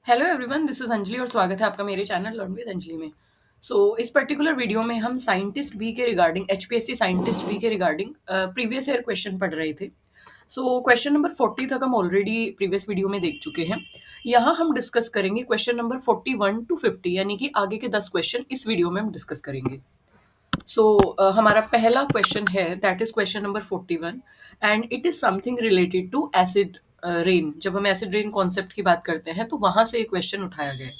Hello everyone, this is Anjali और स्वागत है आपका मेरे चैनल लर्न विद अंजलि में। इस पर्टिकुलर वीडियो में हम साइंटिस्ट बी के रिगार्डिंग एचपीएससी साइंटिस्ट बी के रिगार्डिंग प्रीवियस ईयर क्वेश्चन पढ़ रहे थे। क्वेश्चन नंबर 40 तक हम ऑलरेडी प्रीवियस वीडियो में देख चुके हैं। यहाँ हम डिस्कस करेंगे क्वेश्चन नंबर 41 टू 50, यानी कि आगे के 10 क्वेश्चन इस वीडियो में हम डिस्कस करेंगे। हमारा पहला क्वेश्चन है, that is question number 41 and it is something related to acid rain. जब हम एसिड रेन कॉन्सेप्ट की बात करते हैं तो वहां से एक क्वेश्चन उठाया गया है।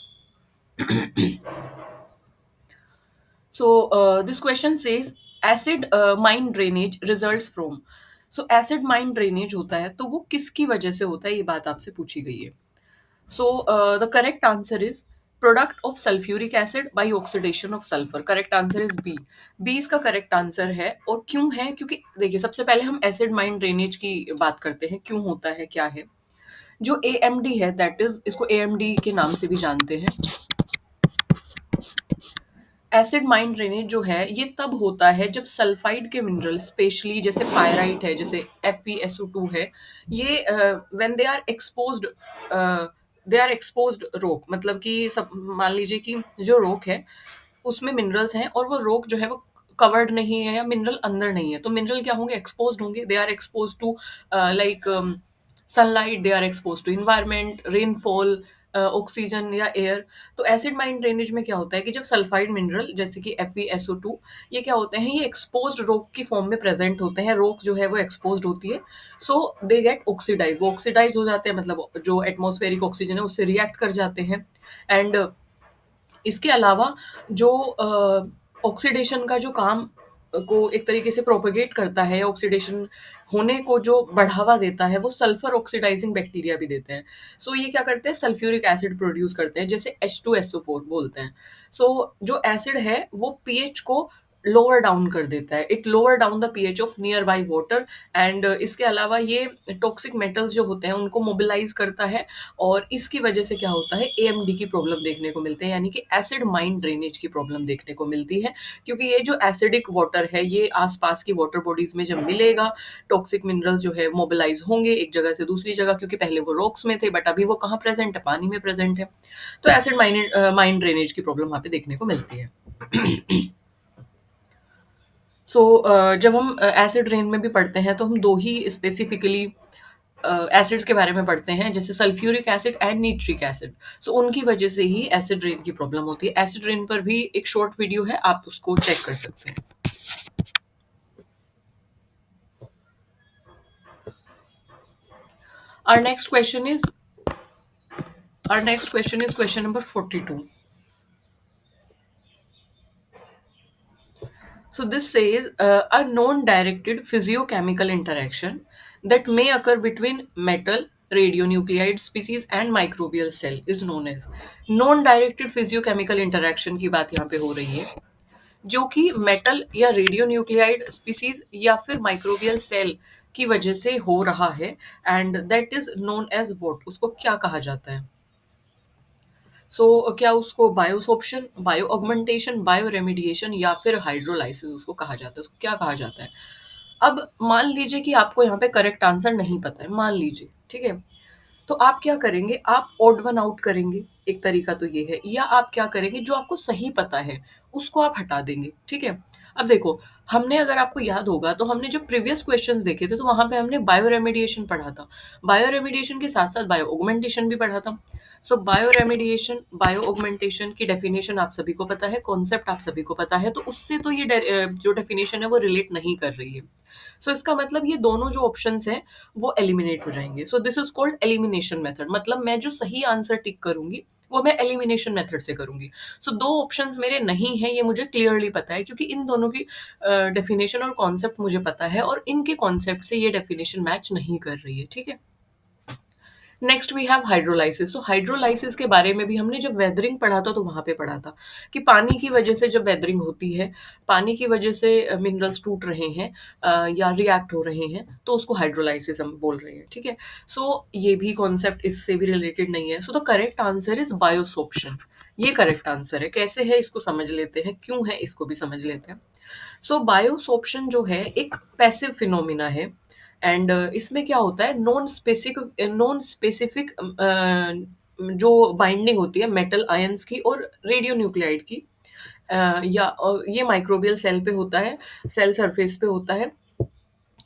This question says acid mine drainage results from. Acid mine drainage होता है तो वो किसकी वजह से होता है, ये बात आपसे पूछी गई है। The correct answer is product of sulphuric acid by oxidation of sulphur. Correct answer is B. B इसका करेक्ट आंसर है। और क्यों है? क्योंकि देखिए, सबसे पहले हम एसिड माइन ड्रेनेज की बात करते हैं, क्यों होता है, क्या है। जो एएमडी है, दैट इज, इसको एएमडी के नाम से भी जानते हैं। एसिड माइन ड्रेनेज जो है ये तब होता है जब सल्फाइड के मिनरल, स्पेशली जैसे पायराइट है, जैसे FeSO2 है, ये व्हेन दे आर एक्सपोज्ड रोक, मतलब कि सब मान लीजिए कि जो रोक है उसमें मिनरल्स हैं और वो रोक जो है वो कवर्ड नहीं है या मिनरल अंदर नहीं है, तो मिनरल क्या होंगे? एक्सपोज्ड होंगे। They are expose to like sunlight, they are expose to environment, rainfall, oxygen या एयर। तो एसिड माइन ड्रेनेज में क्या होता है कि जब सल्फाइड मिनरल जैसे कि FeSO2, ये क्या होते हैं, ये एक्सपोज्ड रॉक की फॉर्म में प्रेजेंट होते हैं। रॉक जो है वो एक्सपोज्ड होती है, सो दे गेट ऑक्सीडाइज। वो ऑक्सीडाइज हो जाते हैं, मतलब जो एटमॉस्फेरिक ऑक्सीजन है उससे रिएक्ट कर जाते हैं। एंड इसके अलावा जो ऑक्सीडेशन का जो काम को एक तरीके से प्रोपेगेट करता है, ऑक्सीडेशन होने को जो बढ़ावा देता है, वो सल्फर ऑक्सीडाइजिंग बैक्टीरिया भी देते हैं। ये क्या करते हैं? सल्फ्यूरिक एसिड प्रोड्यूस करते हैं, जैसे H2SO4 बोलते हैं। जो एसिड है वो पीएच को लोअर डाउन कर देता है। It lower down the pH of near by water. And इसके अलावा ये टॉक्सिक मेटल्स जो होते हैं उनको मोबिलाइज करता है। और इसकी वजह से क्या होता है? एएमडी की प्रॉब्लम देखने को मिलते हैं, यानी कि एसिड माइन ड्रेनेज की प्रॉब्लम देखने को मिलती है। क्योंकि ये जो एसिडिक वाटर है ये आसपास की वाटर बॉडीज में जब मिलेगा, टॉक्सिक मिनरल्स जो है मोबिलाइज होंगे एक जगह से दूसरी जगह, क्योंकि पहले वो रॉक्स में थे बट अभी वो कहाँ प्रेजेंट है? पानी में प्रेजेंट है। तो एसिड माइन ड्रेनेज की प्रॉब्लम वहां पे देखने को मिलती है। जब हम एसिड रेन में भी पढ़ते हैं तो हम दो ही स्पेसिफिकली एसिड्स के बारे में पढ़ते हैं, जैसे sulphuric acid and nitric acid. उनकी वजह से ही एसिड रेन की प्रॉब्लम होती है। एसिड रेन पर भी एक शॉर्ट वीडियो है, आप उसको चेक कर सकते हैं। Our next question is question number 42. This says a non-directed physiochemical interaction that may occur between metal, radionuclide species and microbial cell is known as। non-directed physiochemical interaction की बात यहाँ पे हो रही है, जो कि मेटल या रेडियो न्यूक्लियाइड स्पीसीज या फिर माइक्रोबियल सेल की वजह से हो रहा है। And that is known as what, उसको क्या कहा जाता है? क्या उसको biosorption, bio augmentation, bio remediation या फिर हाइड्रोलाइसिस उसको कहा जाता है? उसको क्या कहा जाता है? अब मान लीजिए कि आपको यहाँ पे करेक्ट आंसर नहीं पता है, मान लीजिए, ठीक है। तो आप क्या करेंगे? आप ऑड वन आउट करेंगे, एक तरीका तो ये है। या आप क्या करेंगे, जो आपको सही पता है उसको आप हटा देंगे, ठीक है। अब देखो, हमने, अगर आपको याद होगा तो हमने जो प्रीवियस क्वेश्चंस देखे थे तो वहां पे हमने बायो रेमिडिएशन पढ़ा था। बायो रेमिडिएशन के साथ साथ बायो ऑगमेंटेशन भी पढ़ा था। बायो रेमिडिएशन, बायो ऑगमेंटेशन की डेफिनेशन आप सभी को पता है, कॉन्सेप्ट आप सभी को पता है, तो उससे तो ये जो डेफिनेशन है वो रिलेट नहीं कर रही है। इसका मतलब ये दोनों जो ऑप्शंस हैं वो एलिमिनेट हो जाएंगे। This is called elimination method. मतलब मैं जो सही आंसर टिक करूंगी वो मैं एलिमिनेशन मेथड से करूंगी। दो ऑप्शंस मेरे नहीं है, ये मुझे क्लियरली पता है, क्योंकि इन दोनों की डेफिनेशन और कॉन्सेप्ट मुझे पता है और इनके कॉन्सेप्ट से ये डेफिनेशन मैच नहीं कर रही है, ठीक है। Next we have hydrolysis. Hydrolysis के बारे में भी हमने जब वेदरिंग पढ़ा था तो वहां पे पढ़ा था कि पानी की वजह से जब वेदरिंग होती है, पानी की वजह से मिनरल्स टूट रहे हैं या रिएक्ट हो रहे हैं, तो उसको हाइड्रोलाइसिस हम बोल रहे हैं, ठीक है। ये भी कॉन्सेप्ट इससे भी रिलेटेड नहीं है। The correct answer is biosorption. ये करेक्ट आंसर है। कैसे है इसको समझ लेते हैं, क्यों है इसको भी समझ लेते हैं। बायोसॉप्शन जो है एक पैसिव फिनोमिना है। एंड इसमें क्या होता है, नॉन स्पेसिफिक जो बाइंडिंग होती है मेटल आयंस की और रेडियो न्यूक्लाइड की, ये माइक्रोबियल सेल पे होता है, सेल सरफेस पे होता है,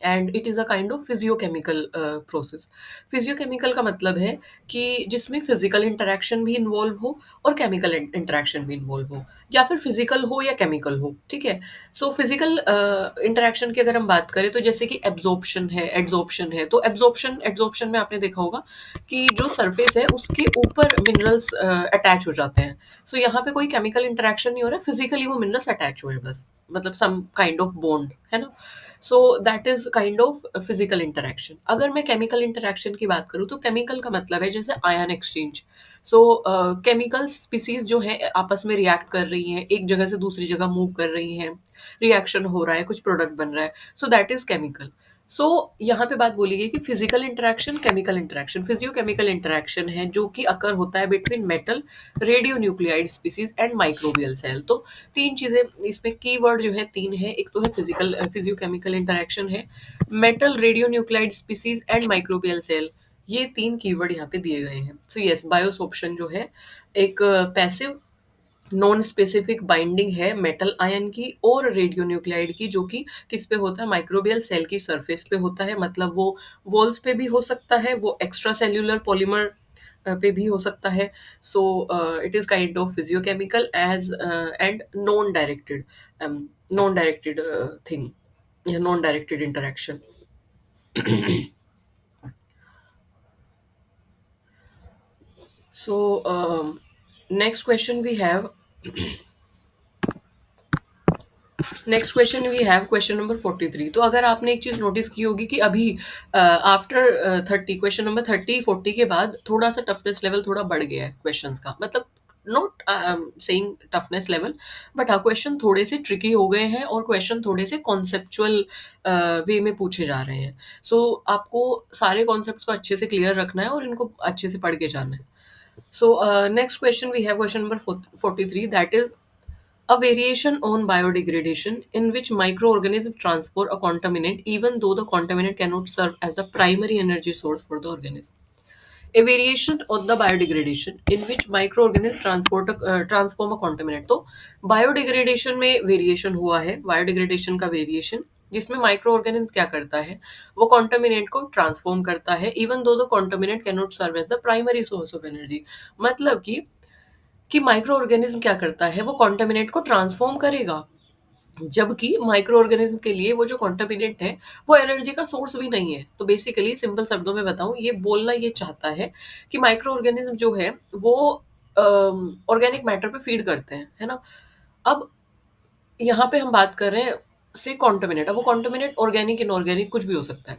and it is a kind of physiochemical process. Physiochemical का मतलब है कि जिसमें फिजिकल इंटरेक्शन भी इन्वॉल्व हो और केमिकल इंटरेक्शन भी इन्वॉल्व हो, या फिर फिजिकल हो या केमिकल हो, ठीक है। सो फिजिकल इंटरेक्शन की अगर हम बात करें तो जैसे कि एब्जॉर्प्शन है, एड्सॉर्प्शन है। तो एब्जॉर्प्शन एड्सॉर्प्शन में आपने देखा होगा कि जो सरफेस है उसके ऊपर मिनरल्स अटैच हो जाते हैं। सो यहाँ पे कोई केमिकल इंटरेक्शन नहीं हो रहा है, फिजिकली वो मिनरल्स अटैच हुए हैं बस, मतलब सम काइंड ऑफ बॉन्ड है ना। सो that is kind of physical interaction. अगर मैं केमिकल इंटरेक्शन की बात करूँ तो केमिकल का मतलब है जैसे आयन एक्सचेंज। सो केमिकल स्पीसीज जो है आपस में रिएक्ट कर रही हैं, एक जगह से दूसरी जगह मूव कर रही हैं, रिएक्शन हो रहा है, कुछ प्रोडक्ट बन रहा है, so that is chemical. So यहाँ पे बात बोली गई कि physical interaction, chemical interaction, physiochemical interaction है जो कि अकर होता है between metal, radionuclide species and microbial cell. तो तीन चीजें इसमें, कीवर्ड जो है तीन है, एक तो है फिजिकल फिजियोकेमिकल इंटरेक्शन है, metal, radionuclide species and microbial cell, ये तीन कीवर्ड यहाँ पे दिए गए हैं। सो यस, बायोस ऑप्शन जो है एक पैसिव नॉन स्पेसिफिक बाइंडिंग है मेटल आयन की और रेडियो न्यूक्लाइड की, जो कि किस पे होता है, माइक्रोबियल सेल की सरफेस पे होता है। मतलब वो वॉल्स पे भी हो सकता है, वो एक्स्ट्रा सेल्यूलर पॉलीमर पे भी हो सकता है। So it is kind of physiochemical as and non directed thing, non directed interaction. So next question we have, next question we have question number 43। तो अगर आपने एक चीज नोटिस की होगी कि अभी आफ्टर 30, क्वेश्चन नंबर 30-40 के बाद थोड़ा सा टफनेस लेवल थोड़ा बढ़ गया है क्वेश्चंस का, मतलब not saying toughness level, but हाँ क्वेश्चन थोड़े से ट्रिकी हो गए हैं और क्वेश्चन थोड़े से कॉन्सेप्चुअल वे में पूछे जा रहे हैं। सो आपको सारे कॉन्सेप्ट्स को अच्छे से क्लियर रखना है और इनको अच्छे से पढ़ के जाना है। So next question we have question number 43, that is a variation on biodegradation in which microorganisms transfer a contaminant even though the contaminant cannot serve as the primary energy source for the organism. A variation on the biodegradation in which microorganisms transform a contaminant। तो biodegradation में variation हुआ है, biodegradation का variation जिसमें micro organism क्या करता है, वो कॉन्टामिनेंट को ट्रांसफॉर्म करता है even though the contaminant can not serve as the primary source of energy. मतलब कि माइक्रो ऑर्गेनिज्म क्या करता है, वो कॉन्टामिनेंट को ट्रांसफॉर्म करेगा, जबकि माइक्रो ऑर्गेनिज्म के लिए वो जो कॉन्टामिनेंट है वो एनर्जी का सोर्स भी नहीं है। तो बेसिकली सिंपल शब्दों में बताऊं, ये बोलना ये चाहता है कि माइक्रो ऑर्गेनिज्म जो है वो ऑर्गेनिक मैटर पे फीड करते हैं, है ना। अब यहाँ पे हम बात कर रहे हैं से कॉन्टामिनेट, अब वो कॉन्टामिनेट ऑर्गेनिक इनऑर्गेनिक कुछ भी हो सकता है।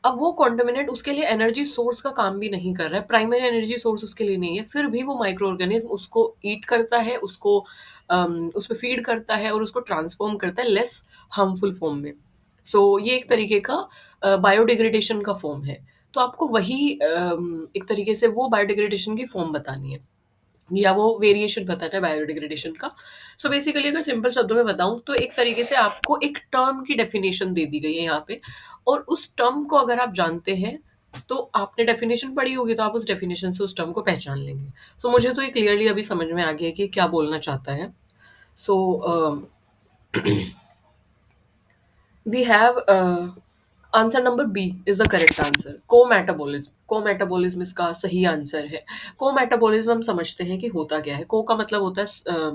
अब वो कॉन्टामिनेट उसके लिए एनर्जी सोर्स का काम भी नहीं कर रहा है, प्राइमरी एनर्जी सोर्स उसके लिए नहीं है, फिर भी वो माइक्रो ऑर्गेनिज्म उसको ईट करता है, उसको उस पे फीड करता है और उसको ट्रांसफॉर्म करता है लेस हार्मफुल फॉर्म में। सो ये एक तरीके का बायोडिग्रेडेशन का फॉर्म है। तो आपको वही एक तरीके से वो बायोडिग्रेडेशन की फॉर्म बतानी है या वो वेरिएशन बताना है बायोडिग्रेडेशन का। सो बेसिकली अगर सिंपल शब्दों में बताऊं तो एक तरीके से आपको एक टर्म की डेफिनेशन दे दी गई है यहाँ पे, और उस टर्म को अगर आप जानते हैं तो आपने डेफिनेशन पढ़ी होगी तो आप उस डेफिनेशन से उस टर्म को पहचान लेंगे। सो मुझे तो ये क्लियरली अभी समझ में आ गया कि क्या बोलना चाहता है। So we have answer number B is the correct answer, को मेटाबॉलिज्म इसका सही आंसर है। को मेटाबॉलिज्म हम समझते हैं कि होता क्या है। को का मतलब होता है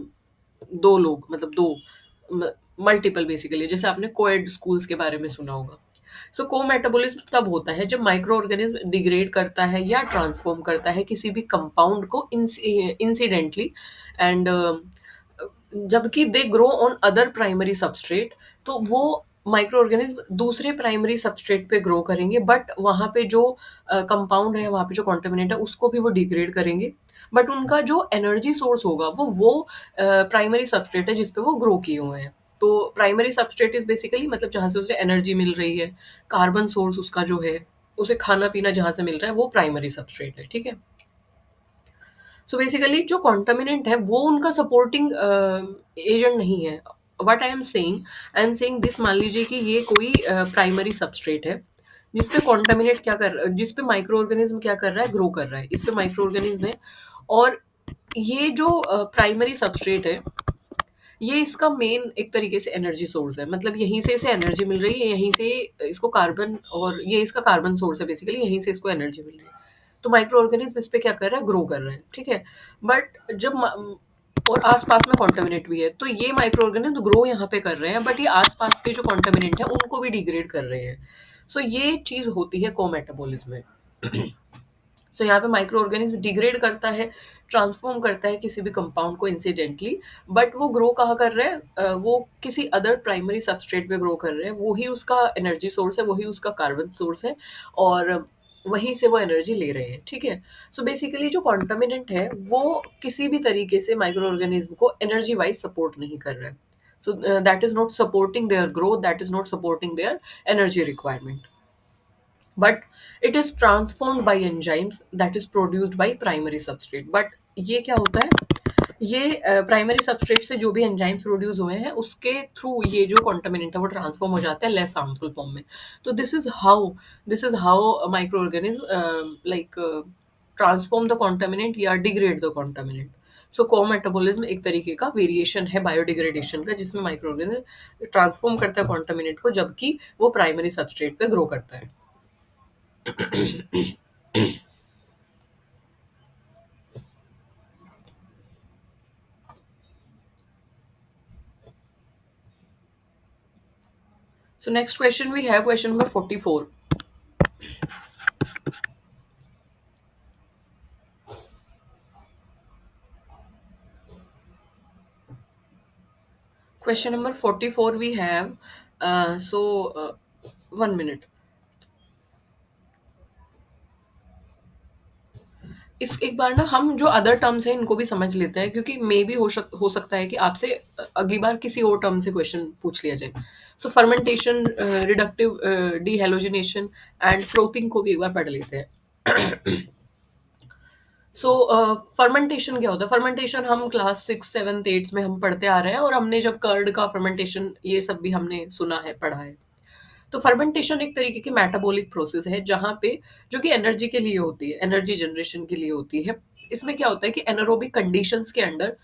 दो लोग, मतलब दो, मल्टीपल बेसिकली, जैसे आपने कोएड स्कूल्स के बारे में सुना होगा। सो को मेटाबॉलिज्म तब होता है जब माइक्रो ऑर्गेनिज्म डिग्रेड करता है या ट्रांसफॉर्म करता है किसी भी कंपाउंड को इंसिडेंटली, एंड जबकि they grow on other primary substrate. तो वो माइक्रो ऑर्गेनिज्म दूसरे प्राइमरी सबस्ट्रेट पे ग्रो करेंगे, बट वहाँ पे जो कंपाउंड है, वहाँ पे जो कॉन्टेमिनेंट है उसको भी वो डिग्रेड करेंगे, बट उनका जो एनर्जी सोर्स होगा वो प्राइमरी सबस्ट्रेट है जिसपे वो ग्रो किए हुए हैं। तो प्राइमरी सबस्ट्रेट इज बेसिकली मतलब जहाँ से उसे एनर्जी मिल रही है, कार्बन सोर्स उसका जो है, उसे खाना पीना जहाँ से मिल रहा है वो प्राइमरी सबस्ट्रेट है, ठीक है। सो बेसिकली जो कॉन्टामिनेंट है वो उनका सपोर्टिंग एजेंट नहीं है। What I am saying this, मान लीजिए कि ये कोई प्राइमरी सबस्ट्रेट है, जिस पे कॉन्टामिनेट क्या कर जिस पे माइक्रो ऑर्गेनिज्म क्या कर रहा है, ग्रो कर रहा है, इस पे माइक्रो ऑर्गेनिज्म है। और ये जो प्राइमरी सबस्ट्रेट है, ये इसका मेन एक तरीके से एनर्जी सोर्स है, मतलब यहीं से इसे एनर्जी मिल रही है, यहीं से इसको कार्बन, और ये इसका कार्बन सोर्स है बेसिकली, यहीं से इसको एनर्जी मिल रही है। तो माइक्रो ऑर्गेनिज्म इस पे क्या कर रहा है, ग्रो कर रहा है, ठीक है। बट और आसपास में कॉन्टामिनेट भी है, तो ये माइक्रो ऑर्गेनिज्म ग्रो यहाँ पे कर रहे हैं, बट ये आसपास के जो कॉन्टामिनेंट है उनको भी डिग्रेड कर रहे हैं। सो ये चीज होती है कोमेटाबॉलिज्म में। सो यहाँ पे माइक्रो ऑर्गेनिज्म डिग्रेड करता है, ट्रांसफॉर्म करता है किसी भी कंपाउंड को इंसिडेंटली, बट वो ग्रो कहाँ कर रहे हैं, वो किसी अदर प्राइमरी सबस्ट्रेट पे ग्रो कर रहे हैं, वही उसका एनर्जी सोर्स है, वही उसका कार्बन सोर्स है, और वहीं से वो एनर्जी ले रहे हैं, ठीक है। सो बेसिकली जो कॉन्टामिनेंट है वो किसी भी तरीके से माइक्रो ऑर्गेनिज्म को एनर्जी वाइज सपोर्ट नहीं कर रहा है। So that is not supporting their growth, that is not supporting their energy requirement, but it is transformed by enzymes that is produced by primary substrate। but ये क्या होता है, ये प्राइमरी सबस्ट्रेट से जो भी एंजाइम्स प्रोड्यूस हुए हैं उसके थ्रू ये जो कॉन्टामिनेंट है वो ट्रांसफॉर्म हो जाता है लेस हार्मफुल फॉर्म में। तो this is how micro organism like transform the contaminant या डिग्रेड द कॉन्टामिनेंट। सो कोमेटाबॉलिज्म एक तरीके का वेरिएशन है बायोडिग्रेडेशन का, जिसमें माइक्रो ऑर्गेनिज्म ट्रांसफॉर्म करता है कॉन्टामिनेंट को, जबकि वो प्राइमरी सबस्ट्रेट पे ग्रो करता है। So next question we have question number 44. Question number 44 we have. So 1 minute. इस एक बार ना हम जो अदर टर्म्स हैं इनको भी समझ लेते हैं, क्योंकि मे भी हो सकता है कि आपसे अगली बार किसी और टर्म से क्वेश्चन पूछ लिया जाए। सो फर्मेंटेशन, रिडक्टिव डिहेलोजिनेशन एंड फ्रोथिंग को भी एक बार पढ़ लेते हैं। सो फर्मेंटेशन क्या होता है, फर्मेंटेशन हम क्लास 6, 7, 8 में हम पढ़ते आ रहे हैं, और हमने जब कर्ड का फर्मेंटेशन ये सब भी हमने सुना है, पढ़ा है। तो फर्मेंटेशन एक तरीके की मेटाबॉलिक प्रोसेस है जहाँ पे, जो कि एनर्जी के लिए होती है, एनर्जी जनरेशन के लिए होती है। इसमें क्या होता है कि एनारोबिक कंडीशंस के under,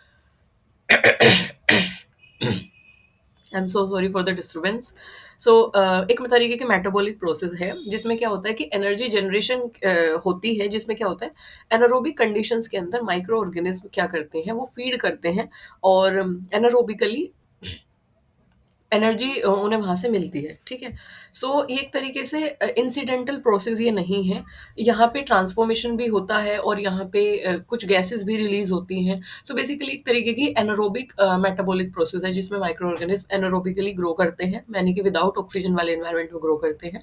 I am so sorry for the disturbance. So एक तरीके की मेटाबॉलिक प्रोसेस है जिसमें क्या होता है कि एनर्जी जनरेशन होती है, जिसमें क्या होता है, एनारोबिक कंडीशंस के अंदर माइक्रो ऑर्गेनिज्म क्या करते हैं, वो फीड करते हैं, और एनारोबिकली एनर्जी उन्हें वहाँ से मिलती है, ठीक है। सो ये एक तरीके से इंसिडेंटल प्रोसेस ये नहीं है, यहाँ पे ट्रांसफॉर्मेशन भी होता है, और यहाँ पे कुछ गैसेस भी रिलीज होती हैं। सो बेसिकली एक तरीके की एनारोबिक मेटाबॉलिक प्रोसेस है जिसमें माइक्रो ऑर्गेनिज्म एनारोबिकली ग्रो करते हैं, यानी कि विदाउट ऑक्सीजन वाले एनवायरनमेंट में ग्रो करते हैं,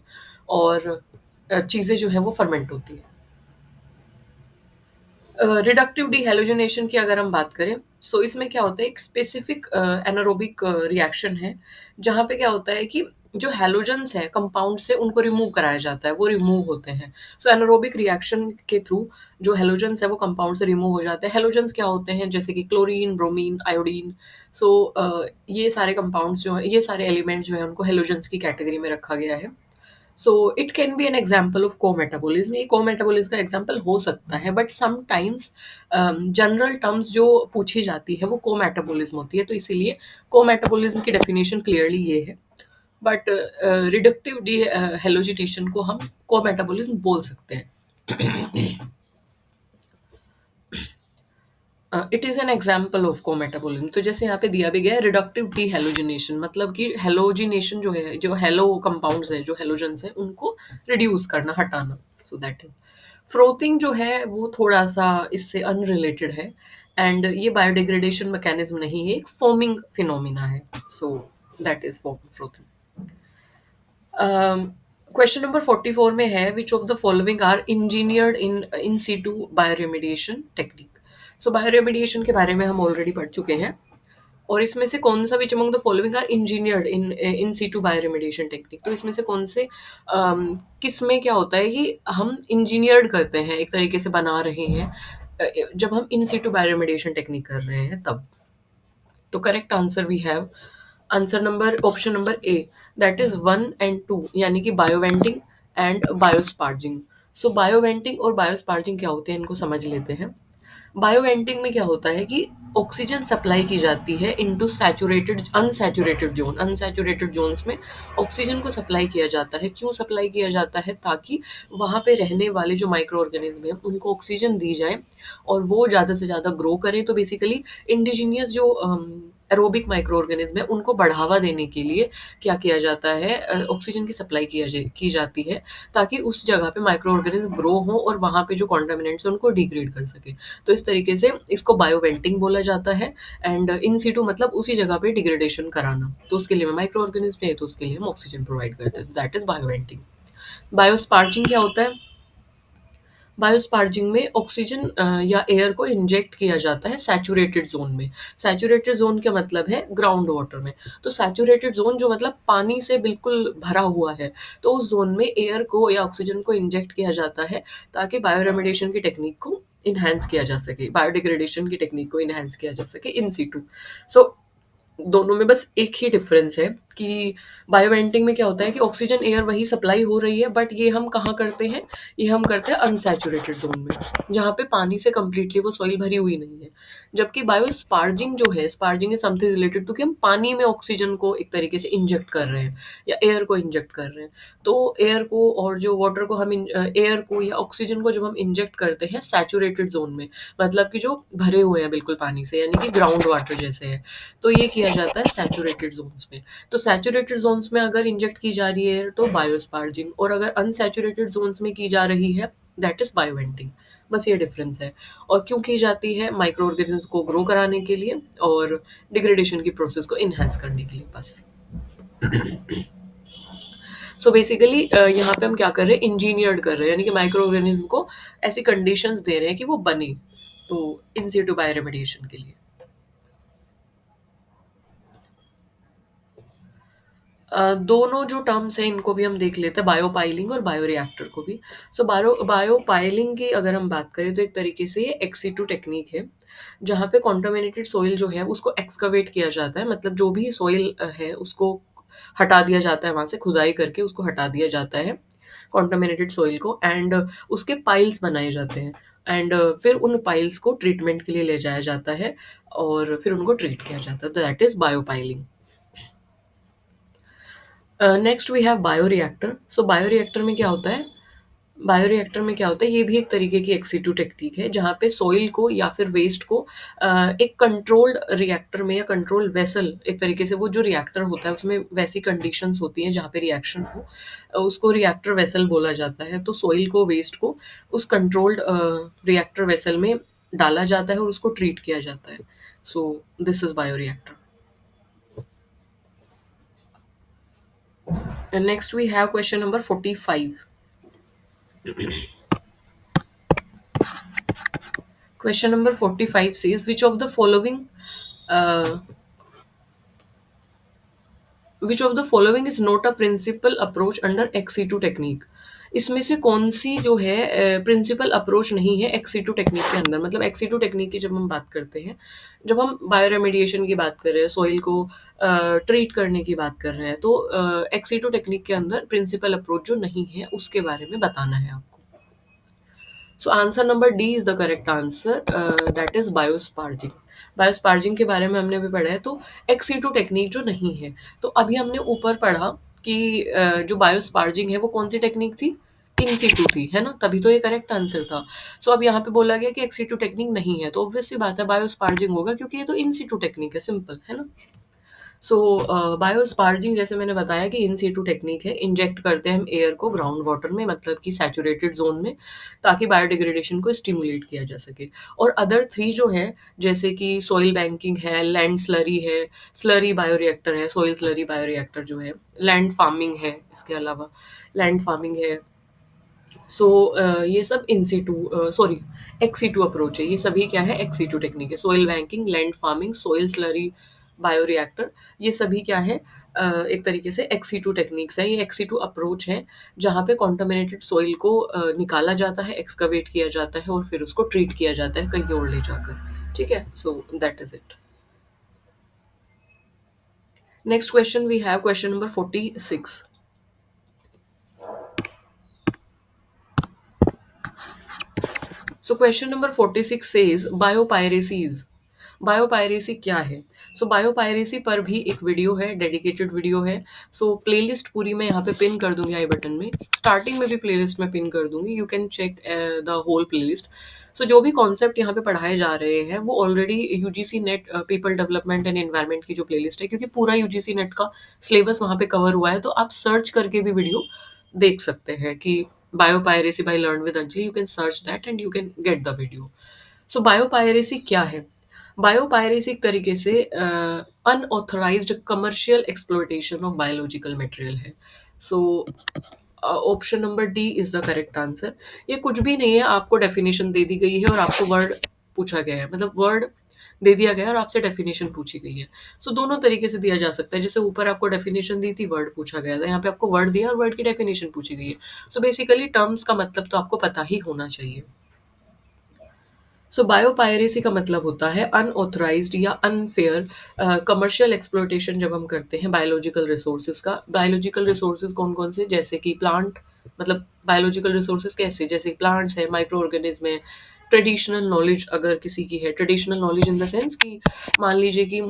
और चीज़ें जो है वो फर्मेंट होती है। रिडक्टिव डिहेलोजिनेशन की अगर हम बात करें, सो इसमें क्या होता है, एक स्पेसिफिक एनारोबिक रिएक्शन है, जहाँ पे क्या होता है कि जो हैलोजेंस है कंपाउंड से उनको रिमूव कराया जाता है, वो रिमूव होते हैं। सो एनारोबिक रिएक्शन के थ्रू जो हैलोजेंस है वो कंपाउंड से रिमूव हो जाते हैं। हैलोजेंस क्या होते हैं, जैसे कि क्लोरीन, ब्रोमीन, आयोडीन। सो ये सारे कंपाउंड्स जो हैं, ये सारे एलिमेंट्स जो हैं, उनको हैलोजेंस की कैटेगरी में रखा गया है। So it can be an example of cometabolism, ये कोमेटाबोलिज्म का एग्जाम्पल हो सकता है, बट समटाइम्स जनरल टर्म्स जो पूछी जाती है वो कोमेटाबोलिज्म होती है, तो इसीलिए कोमेटाबोलिज्म की डेफिनेशन क्लियरली ये है। बट रिडक्टिव डी हेलोजिटेशन को हम कोमेटाबोलिज्म बोल सकते हैं। It is an example of cometabolism. तो जैसे यहाँ पे दिया भी गया है रिडक्टिव डी हेलोजिनेशन, मतलब कि हेलोजिनेशन जो है, जो हेलो कंपाउंड्स हैं, जो हेलोजेंस हैं, उनको रिड्यूस करना, हटाना। सो दैट इज फ्रोथिंग जो है वो थोड़ा सा इससे अनरिलेटेड है, एंड ये बायोडिग्रेडेशन मैकेनिज्म नहीं है, एक फॉर्मिंग फिनोमिना है। So that is frothing. Question number 44 में है, which of the following are engineered in situ bioremediation technique. So bioremediation के बारे में हम ऑलरेडी पढ़ चुके हैं, और इसमें से कौन सा, which among the following are engineered in situ bioremediation technique, तो इसमें से कौन से किस में क्या होता है कि हम इंजीनियर्ड करते हैं, एक तरीके से बना रहे हैं, जब हम इन सीटू बायोरेमिडिएशन टेक्निक कर रहे हैं तब। तो correct answer we have answer number option number A, that is 1 and 2, यानी कि बायोवेंटिंग एंड बायोस्पार्जिंग। सो बायोवेंटिंग और बायोस्पार्जिंग क्या होते हैं, इनको समझ लेते हैं। बायोवेंटिंग में क्या होता है कि ऑक्सीजन सप्लाई की जाती है into saturated unsaturated zone. Unsaturated zones में ऑक्सीजन को सप्लाई किया जाता है। क्यों सप्लाई किया जाता है? ताकि वहाँ पे रहने वाले जो माइक्रो ऑर्गेनिज्म हैं उनको ऑक्सीजन दी जाए और वो ज़्यादा से ज़्यादा ग्रो करें। तो बेसिकली इंडिजीनियस जो एरोबिक माइक्रो ऑर्गेनिज्म है उनको बढ़ावा देने के लिए क्या किया जाता है, ऑक्सीजन की सप्लाई की जाती है, ताकि उस जगह पे माइक्रो ऑर्गेनिज्म ग्रो हो और वहाँ पे जो कॉन्टामिनेंट्स हैं उनको डिग्रेड कर सके। तो इस तरीके से इसको बायोवेंटिंग बोला जाता है। एंड इन सीटू मतलब उसी जगह पे डिग्रेडेशन कराना। तो उसके लिए माइक्रो ऑर्गेनिज्म चाहिए, तो उसके लिए हम ऑक्सीजन प्रोवाइड करते हैं। That is बायोवेंटिंग। बायोस्पार्जिंग क्या होता है? बायोस्पार्जिंग में ऑक्सीजन या एयर को इंजेक्ट किया जाता है सैचुरेटेड जोन में। सैचुरेटेड जोन का मतलब है ग्राउंड वाटर में। तो सैचुरेटेड जोन जो मतलब पानी से बिल्कुल भरा हुआ है, तो उस जोन में एयर को या ऑक्सीजन को इंजेक्ट किया जाता है ताकि बायोरेमिडिएशन की टेक्निक को इन्हांस किया जा सके, बायोडिग्रेडेशन की टेक्निक को इन्हांस किया जा सके इन सीटू। सो दोनों में बस एक ही डिफरेंस है कि बायोवेंटिंग में क्या होता है कि ऑक्सीजन एयर वही सप्लाई हो रही है, बट ये हम कहाँ करते हैं, ये हम करते हैं अनसैचुरेटेड जोन में, जहाँ पे पानी से कंप्लीटली वो सॉइल भरी हुई नहीं है। जबकि बायोस्पार्जिंग जो है, स्पार्जिंग इज समथिंग रिलेटेड टू कि हम पानी में ऑक्सीजन को एक तरीके से इंजेक्ट कर रहे हैं या एयर को इंजेक्ट कर रहे हैं। तो एयर को और जो वाटर को हम एयर को या ऑक्सीजन को जब हम इंजेक्ट करते हैं सैचुरेटेड जोन में, मतलब कि जो भरे हुए हैं बिल्कुल पानी से, यानी कि ग्राउंड वाटर जैसे है, तो ये किया जाता है सैचुरेटेड जोन्स में। तो सैचुरेटेड जोन्स में अगर इंजेक्ट की जा रही है तो बायोस्पार्जिंग, और अगर अनसैचुरेटेड जोन्स में की जा रही है दैट इज बायोवेंटिंग। बस ये डिफरेंस है। और क्यों की जाती है? माइक्रो ऑर्गेनिज्म को ग्रो कराने के लिए और डिग्रेडेशन की प्रोसेस को इनहेंस करने के लिए, बस। सो बेसिकली यहाँ पे हम क्या कर रहे हैं, इंजीनियर्ड कर रहे हैं, यानी कि माइक्रो ऑर्गेनिज्म को ऐसी कंडीशंस दे रहे हैं कि वो बने, तो इन सिटू बायोरेमिडिएशन के लिए। दोनों जो टर्म्स हैं इनको भी हम देख लेते हैं, बायोपाइलिंग और बायोरिएक्टर को भी। सो बायोपाइलिंग की अगर हम बात करें तो एक तरीके से ये एक्सीटू टेक्निक है, जहाँ पे कॉन्टामिनेटेड सोइल जो है उसको एक्सकवेट किया जाता है, मतलब जो भी सोइल है उसको हटा दिया जाता है, वहाँ से खुदाई करके उसको हटा दिया जाता है कॉन्टामिनेटेड सोइल को, एंड उसके पाइल्स बनाए जाते हैं। एंड फिर उन पाइल्स को ट्रीटमेंट के लिए ले जाया जाता है और फिर उनको ट्रीट किया जाता है, तो that is biopiling. Next we have bioreactor. So bioreactor में क्या होता है? बायोरिएक्टर में क्या होता है, ये भी एक तरीके की एक्सीटू टेक्निक है, जहाँ पे सोइल को या फिर वेस्ट को एक कंट्रोल्ड रिएक्टर में या कंट्रोल वेसल, एक तरीके से वो जो रिएक्टर होता है उसमें वैसी कंडीशंस होती हैं जहाँ पे रिएक्शन हो, उसको रिएक्टर वेसल बोला जाता है। तो सोइल को, वेस्ट को उस कंट्रोल्ड रिएक्टर वेसल में डाला जाता है और उसको ट्रीट किया जाता है। So this is bioreactor. And next we have question number 45. Question number 45 says uh, which of the following is not a principal approach under XC2 technique? इसमें से कौन सी जो है प्रिंसिपल अप्रोच नहीं है एक्सी टू टेक्निक के अंदर? मतलब एक्सी टू टेक्निक की जब हम बात करते हैं, जब हम बायोरेमिडिएशन की बात कर रहे हैं, सॉइल को ट्रीट करने की बात कर रहे हैं, तो एक्सी टू टेक्निक के अंदर प्रिंसिपल अप्रोच जो नहीं है उसके बारे में बताना है आपको। So answer number D is the correct answer, that is biosparging. Biosparging के बारे में हमने अभी पढ़ा है। तो एक्सी टू टेक्निक जो नहीं है, तो अभी हमने ऊपर पढ़ा कि जो बायोस्पार्जिंग है वो कौन सी टेक्निक थी? इन सीटू थी, है ना? तभी तो ये करेक्ट आंसर था। सो अब यहाँ पे बोला गया कि एक्सी टू टेक्निक नहीं है, तो ऑब्वियस सी बात है बायोस्पार्जिंग होगा, क्योंकि ये तो इन सीटू टेक्निक है, सिंपल है ना। सो बायोस्पार्जिंग जैसे मैंने बताया कि इन सीटू टेक्निक है, इंजेक्ट करते हैं हम एयर को ग्राउंड वाटर में, मतलब कि सैचुरेटेड जोन में, ताकि बायोडिग्रेडेशन को स्टिमुलेट किया जा सके। और अदर थ्री जो है, जैसे कि सॉइल बैंकिंग है, लैंड स्लरी है, स्लरी बायोरिएक्टर है, सॉइल स्लरी बायोरिएक्टर जो है, लैंड फार्मिंग है, इसके अलावा लैंड फार्मिंग है। सो ये सब in situ sorry ex situ approach है, ये सभी क्या है, एक्सी टू टेक्निक है। Soil banking, land farming, soil slurry bioreactor, ये सभी क्या है, एक तरीके से एक्सी टू टेक्निक्स है, ये एक्सी टू अप्रोच है, जहाँ पे कॉन्टामिनेटेड सोइल को निकाला जाता है, एक्सकवेट किया जाता है और फिर उसको ट्रीट किया जाता है कहीं और ले जाकर। ठीक है, so that is it. Next question we have question number 46। So question number 46 says biopiracies. Biopiracy क्या है? सो बायोपायरेसी पर भी एक वीडियो है, डेडिकेटेड वीडियो है। सो प्लेलिस्ट पूरी मैं यहाँ पे पिन कर दूंगी आई बटन में, स्टार्टिंग में भी प्लेलिस्ट में पिन कर दूंगी, you can check the whole playlist. So जो भी कॉन्सेप्ट यहाँ पे पढ़ाए जा रहे हैं वो already UGC net people development and environment की जो प्लेलिस्ट है, क्योंकि पूरा यूजीसी नेट का सिलेबस वहाँ पे कवर हुआ है, तो आप सर्च करके भी वीडियो देख सकते हैं कि biopiracy by learn with Anjali, you can search that and you can get the video. So biopiracy क्या है? बायोपायरेसी एक तरीके से unauthorised commercial exploitation of biological material है। So option number D is the correct answer. ये कुछ भी नहीं है, आपको डेफिनेशन दे दी गई है और आपको वर्ड पूछा गया है, मतलब वर्ड दे दिया गया है और आपसे डेफिनेशन पूछी गई है। सो दोनों तरीके से दिया जा सकता है, जैसे ऊपर आपको डेफिनेशन दी थी, वर्ड पूछा गया था, यहाँ पे आपको वर्ड दिया और वर्ड की डेफिनेशन पूछी गई है। सो बेसिकली टर्म्स का मतलब तो आपको पता ही होना चाहिए। सो बायोपायरेसी का मतलब होता है अनऑथराइज्ड या अनफेयर कमर्शियल एक्सप्लॉयटेशन जब हम करते हैं बायोलॉजिकल रिसोर्सेज का। बायोलॉजिकल रिसोर्सेज कौन कौन से? जैसे कि प्लांट, मतलब बायोलॉजिकल रिसोर्सेज कैसे, जैसे प्लांट्स है, माइक्रो ऑर्गेनिज्म है, ट्रेडिशनल नॉलेज अगर किसी की है, traditional knowledge in the sense कि मान लीजिए कि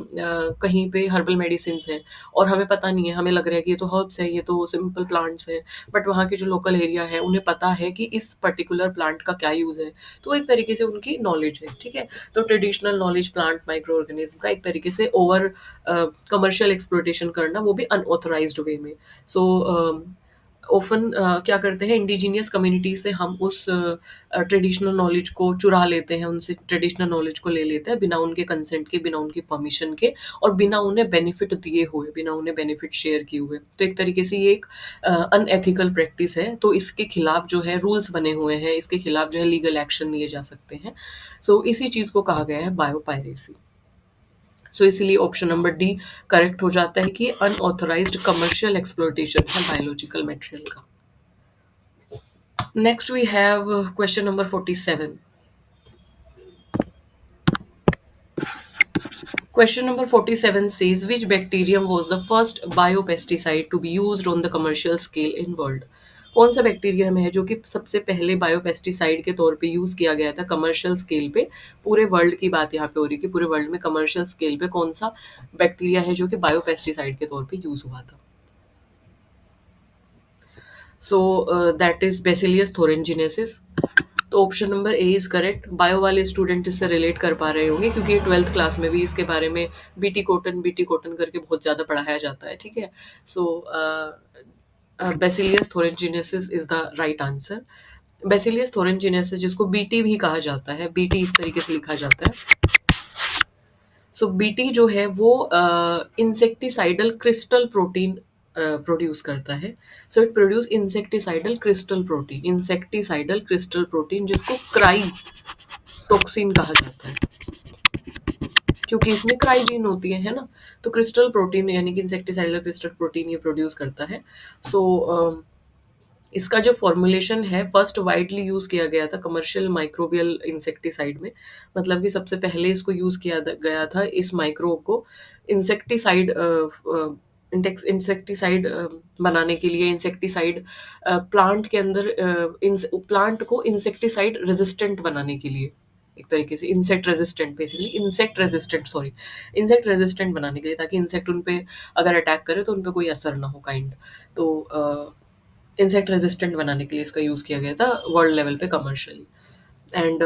कहीं पे हर्बल मेडिसिन हैं और हमें पता नहीं है, हमें लग रहा है कि ये तो हर्ब्स है, ये तो सिंपल प्लांट्स हैं, बट वहाँ के जो लोकल एरिया है उन्हें पता है कि इस पर्टिकुलर प्लांट का क्या यूज़ है, तो एक तरीके से उनकी नॉलेज है, ठीक है। तो traditional knowledge plant micro organism का एक तरीके से ओवर कमर्शियल एक्सप्लोटेशन करना, वो भी अनऑथराइज्ड वे में। सो ऑफन क्या करते हैं, इंडिजीनियस कम्युनिटी से हम उस ट्रेडिशनल नॉलेज को चुरा लेते हैं, उनसे ट्रेडिशनल नॉलेज को ले लेते हैं बिना उनके कंसेंट के, बिना उनकी परमिशन के, और बिना उन्हें बेनिफिट दिए हुए, बिना उन्हें बेनिफिट शेयर किए हुए। तो एक तरीके से ये एक अनएथिकल प्रैक्टिस है, तो इसके खिलाफ जो है रूल्स बने हुए हैं, इसके खिलाफ जो है लीगल एक्शन लिए जा सकते हैं। सो इसी चीज़ को कहा गया है बायोपायरेसी। सो इसीलिए ऑप्शन नंबर डी करेक्ट हो जाता है कि अनऑथराइज्ड कमर्शियल एक्सप्लोइटेशन है बायोलॉजिकल मटेरियल का। Next we have question number 47। Question number 47 says which bacterium was the first biopesticide to be used on the commercial scale in world? कौन सा bacterium है जो कि सबसे पहले बायोपेस्टिसाइड के तौर पे यूज किया गया था कमर्शियल स्केल पे? पूरे वर्ल्ड की बात यहाँ पे हो रही है कि पूरे वर्ल्ड में कमर्शियल स्केल पे कौन सा बैक्टीरिया है जो कि बायोपेस्टिसाइड के तौर पे यूज हुआ था? So that is Bacillus thuringiensis. तो option number A is correct. Bio वाले स्टूडेंट इससे रिलेट कर पा रहे होंगे क्योंकि ट्वेल्थ क्लास में भी इसके बारे में बीटी कोटन करके बहुत ज़्यादा पढ़ाया जाता है, ठीक है। So Bacillus thuringiensis is the right answer. Bacillus thuringiensis जिसको बीटी भी कहा जाता है, बीटी इस तरीके से लिखा जाता है। सो बीटी जो है वो इंसेक्टिसाइडल क्रिस्टल प्रोटीन प्रोड्यूस करता है। So it produce insecticidal crystal protein, insecticidal crystal protein जिसको क्राई टॉक्सिन कहा जाता है, क्योंकि इसमें क्राइजीन होती है ना। तो क्रिस्टल प्रोटीन यानी कि इंसेक्टिसाइडल क्रिस्टल प्रोटीन ये प्रोड्यूस करता है। सो इसका जो फॉर्मुलेशन है फर्स्ट वाइडली यूज़ किया गया था कमर्शियल माइक्रोबियल इंसेक्टिसाइड में, मतलब कि सबसे पहले इसको यूज़ किया गया था इस माइक्रोब को इंसेक्टिसाइड इंसेक्टिसाइड बनाने के लिए। इंसेक्टिसाइड प्लांट के अंदर प्लांट को इंसेक्टिसाइड रेजिस्टेंट बनाने के लिए, एक तरीके से insect resistant, basically insect resistant, sorry, insect resistant बनाने के लिए, ताकि इंसेक्ट उन पे अगर अटैक करे तो उन पे कोई असर ना हो काइंड। तो इंसेक्ट रेजिस्टेंट बनाने के लिए इसका यूज़ किया गया था वर्ल्ड लेवल पे commercially. And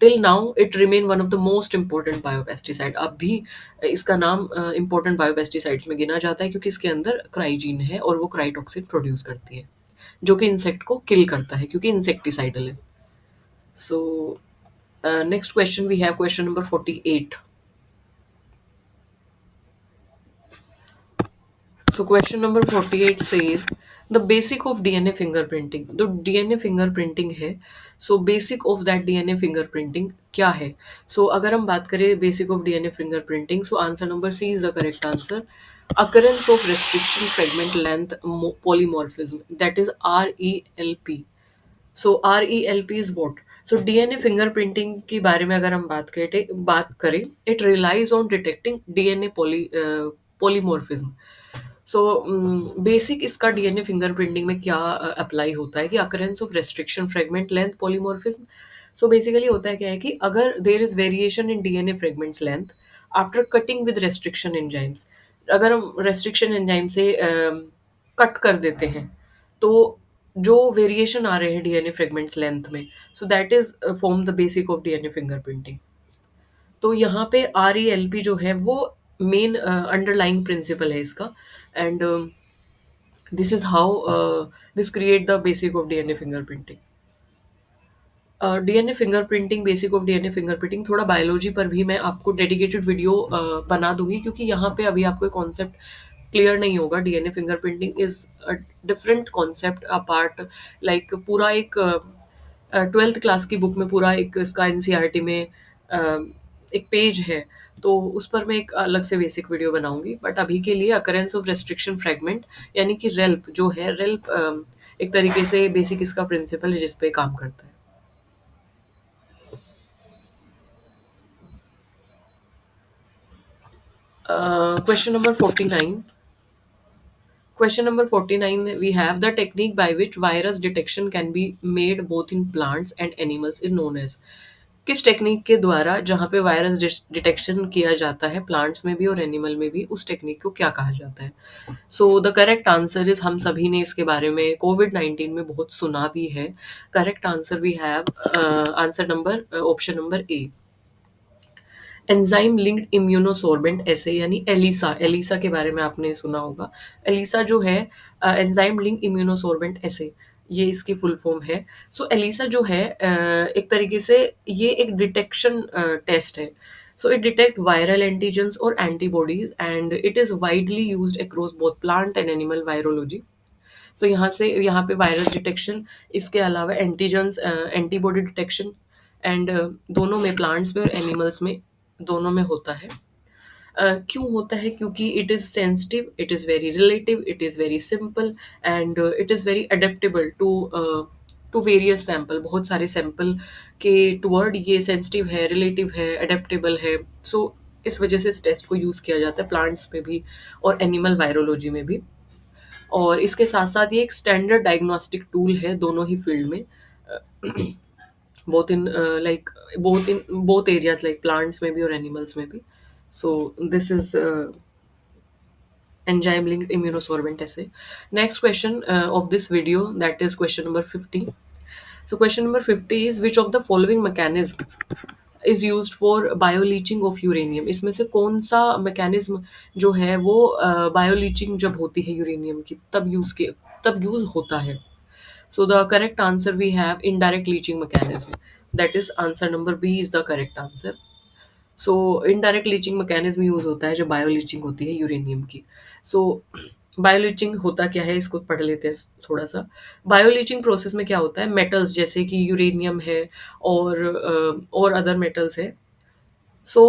till now it remain one of the most important biopesticide. अब भी इसका नाम इम्पोर्टेंट बायोपेस्टिसाइड्स में गिना जाता है क्योंकि इसके अंदर क्राइजीन है और वो क्राइटॉक्सिन प्रोड्यूस करती है जो कि इंसेक्ट को किल करता है क्योंकि इंसेक्टिसाइडल है। So next question we have question number 48। So question number 48 says the basic of DNA fingerprinting. तो DNA fingerprinting है, so basic of that DNA fingerprinting क्या है? So अगर हम बात करें basic of DNA fingerprinting, so answer number C is the correct answer. Occurrence of restriction fragment length polymorphism, that is RELP. So RELP is what? So DNA fingerprinting के बारे में अगर हम बात करें, it relies on detecting DNA polymorphism. So basic इसका DNA fingerprinting में क्या अप्लाई होता है कि occurrence of restriction fragment length polymorphism. So basically होता है क्या है कि अगर there is variation in DNA fragments length after cutting with restriction enzymes, अगर हम रेस्ट्रिक्शन एंजाइम से कट कर देते हैं, तो जो वेरिएशन आ रहे हैं डीएनए फ्रेगमेंट्स लेंथ में, सो that is form the basic of DNA fingerprinting. तो यहाँ पे RELP जो है वो मेन अंडरलाइंग प्रिंसिपल है इसका। And this is how this create the basic of DNA fingerprinting. DNA fingerprinting, basic of DNA fingerprinting, थोड़ा बायोलॉजी पर भी मैं आपको डेडिकेटेड वीडियो बना दूंगी, क्योंकि यहाँ पे अभी आपको कॉन्सेप्ट क्लियर नहीं होगा। DNA fingerprinting is a different concept apart, like पूरा एक 12th क्लास की बुक में पूरा एक इसका एनसीईआरटी में एक पेज है, तो उस पर मैं एक अलग से बेसिक वीडियो बनाऊंगी। बट अभी के लिए अकरेंस ऑफ रेस्ट्रिक्शन फ्रेगमेंट यानी कि रेल्प जो है, रेल्प एक तरीके से बेसिक इसका प्रिंसिपल है जिस पे काम करता है। Question number 49. Question number 49, we have the technique by which virus detection can be made both in plants and animals is known as. किस टेक्निक के द्वारा जहाँ पे वायरस डिटेक्शन किया जाता है प्लांट्स में भी और एनिमल में भी, उस टेक्निक को क्या कहा जाता है? So the correct answer is, हम सभी ने इसके बारे में कोविड-19 में बहुत सुना भी है। Correct answer we have answer number option number A, enzyme linked immunosorbent assay, यानी एलिसा। एलिसा के बारे में आपने सुना होगा। एलिसा जो है एंजाइम लिंक्ड इम्यूनोसॉर्बेंट ऐसे, ये इसकी फुल फॉर्म है। सो एलिसा जो है एक तरीके से ये एक डिटेक्शन टेस्ट है। So it detect viral antigens और antibodies and it is widely used across both plant and animal virology. तो यहाँ पे वायरस डिटेक्शन, इसके अलावा एंटीजेंस, एंटीबॉडी डिटेक्शन एंड दोनों में, प्लांट्स में और एनिमल्स में, दोनों में होता है। क्यों होता है? क्योंकि it is sensitive, it is very relative, it is very simple and it is very adaptable to various sample, बहुत सारे सैंपल के टुवर्ड ये सेंसिटिव है, रिलेटिव है, अडेप्टेबल है। सो इस वजह से इस टेस्ट को यूज़ किया जाता है प्लांट्स में भी और एनिमल वायरोलॉजी में भी। और इसके साथ-साथ ये एक स्टैंडर्ड डायग्नोस्टिक टूल है दोनों ही फील्ड में, both in like both in both areas, like plants में भी और एनिमल्स में भी। So this is enzyme linked immunosorbent assay. Next question of this video, that is question number 50. So question number 50 is, which of the following mechanism is used for bioleaching of uranium? इसमें से कौन सा mechanism जो है वो बायोलीचिंग जब होती है यूरेनियम की तब यूज होता है? So the correct answer we have indirect leaching mechanism. That is answer number B is the correct answer. So indirect leaching mechanism use होता है जब बायो लीचिंग होती है यूरेनियम की। सो बायो लीचिंग होता क्या है, इसको पढ़ लेते हैं थोड़ा सा। बायो लीचिंग प्रोसेस में क्या होता है, मेटल्स जैसे कि यूरेनियम है और अदर मेटल्स है। सो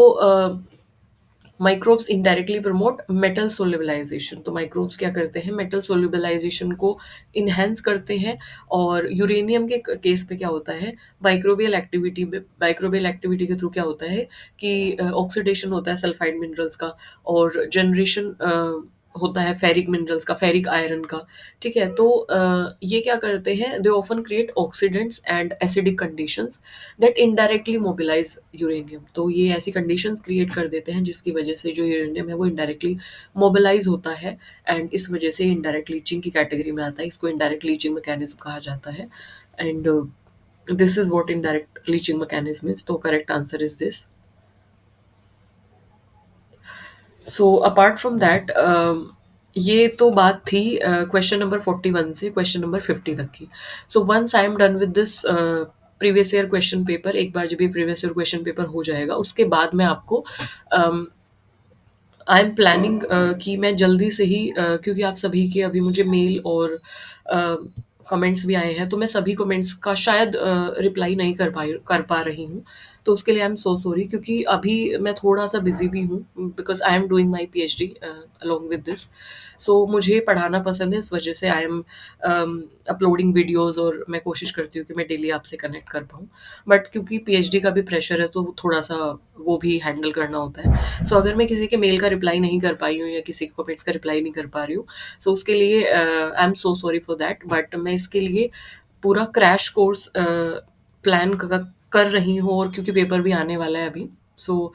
माइक्रोब्स इनडायरेक्टली प्रमोट मेटल सोल्युबलाइजेशन। तो माइक्रोब्स क्या करते हैं, मेटल सोल्युबलाइजेशन को इन्हेंस करते हैं। और यूरेनियम के केस पे क्या होता है, माइक्रोबियल एक्टिविटी के थ्रू क्या होता है कि ऑक्सीडेशन होता है सल्फाइड मिनरल्स का, और जनरेशन होता है फेरिक मिनरल्स का, फेरिक आयरन का। ठीक है, तो ये क्या करते हैं, they often create oxidants and acidic conditions that indirectly mobilise uranium. तो ये ऐसी कंडीशंस क्रिएट कर देते हैं जिसकी वजह से जो यूरेनियम है वो इनडायरेक्टली मोबिलाइज होता है, एंड इस वजह से इनडायरेक्ट लीचिंग की कैटेगरी में आता है। इसको इनडायरेक्ट लीचिंग मैकेनिज्म कहा जाता है। And this is what indirect leaching mechanism is. तो correct answer is this. So apart from that, ये तो बात थी क्वेश्चन नंबर 41 से क्वेश्चन नंबर 50 तक की। So once I am done with this previous year question paper, एक बार जब ये प्रीवियस ईयर क्वेश्चन पेपर हो जाएगा उसके बाद मैं आपको आई एम प्लानिंग कि मैं जल्दी से ही क्योंकि आप सभी के अभी मुझे मेल और कमेंट्स भी आए हैं, तो मैं सभी कमेंट्स का शायद रिप्लाई नहीं कर पा रही हूँ। तो उसके लिए आई एम सो सॉरी, क्योंकि अभी मैं थोड़ा सा बिजी भी हूँ because I am doing my PhD along with this. So मुझे पढ़ाना पसंद है, इस वजह से आई एम अपलोडिंग वीडियोस और मैं कोशिश करती हूँ कि मैं डेली आपसे कनेक्ट कर पाऊँ। बट क्योंकि PhD का भी प्रेशर है तो थोड़ा सा वो भी हैंडल करना होता है। सो अगर मैं किसी के मेल का रिप्लाई नहीं कर पाई हूँ या किसी के कमेंट्स का रिप्लाई नहीं कर पा रही हूँ, सो उसके लिए आई am so sorry for that. But मैं इसके लिए पूरा क्रैश कोर्स प्लान कर रही हूँ, और क्योंकि पेपर भी आने वाला है अभी, सो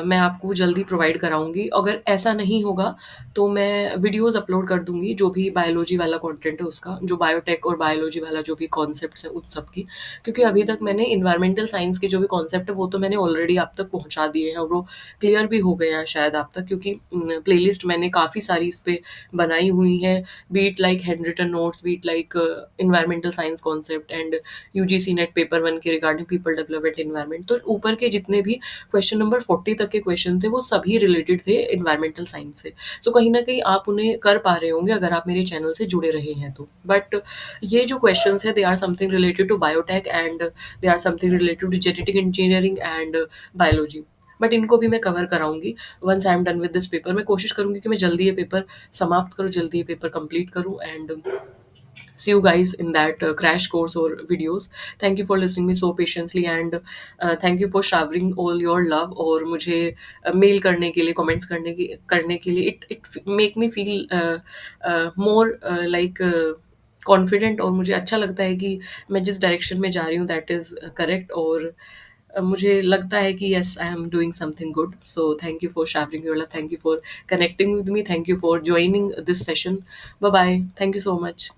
मैं आपको जल्दी प्रोवाइड कराऊँगी। अगर ऐसा नहीं होगा तो मैं वीडियोज़ अपलोड कर दूँगी, जो भी बायोलॉजी वाला कंटेंट है उसका, जो बायोटेक और बायोलॉजी वाला जो भी कॉन्सेप्ट्स हैं उन सब की। क्योंकि अभी तक मैंने एनवायरमेंटल साइंस के जो भी कॉन्सेप्ट है वो तो मैंने ऑलरेडी आप तक पहुँचा दिए हैं, और वो क्लियर भी हो गए हैं शायद आप तक, क्योंकि प्लेलिस्ट मैंने काफ़ी सारी इस पे बनाई हुई हैं, be it like hand written notes, be it like environmental science concept and UGC NET paper 1 के रिगार्डिंग पीपल डेवलपमेंट एनवायरनमेंट। तो ऊपर के जितने भी क्वेश्चन नंबर 40 तक के क्वेश्चन थे वो सभी रिलेटेड थे एनवायरमेंटल साइंस से। सो कहीं न कहीं आप उन्हें कर पा रहे होंगे अगर आप मेरे चैनल से जुड़े रहे हैं तो। बट ये जो क्वेश्चन्स हैं, they are something related to biotech and they are something related to genetic engineering and biology. But इनको भी मैं कवर कराऊँगी once I am done with this paper. मैं कोशिश करूँगी कि मैं जल्दी ये पेपर समाप्त करूँ, जल्दी ये पेपर कंप्लीट करूँ, and see you guys in that crash course or videos. Thank you for listening me so patiently, and thank you for showering all your love और मुझे मेल करने के लिए, कमेंट्स करने के लिए, it make me feel more like confident, और मुझे अच्छा लगता है कि मैं जिस डायरेक्शन में जा रही हूँ दैट इज़ करेक्ट, और मुझे लगता है कि yes I am doing something good. So thank you for showering your love, thank you for connecting with me, thank you for joining this session. Bye bye, thank you so much.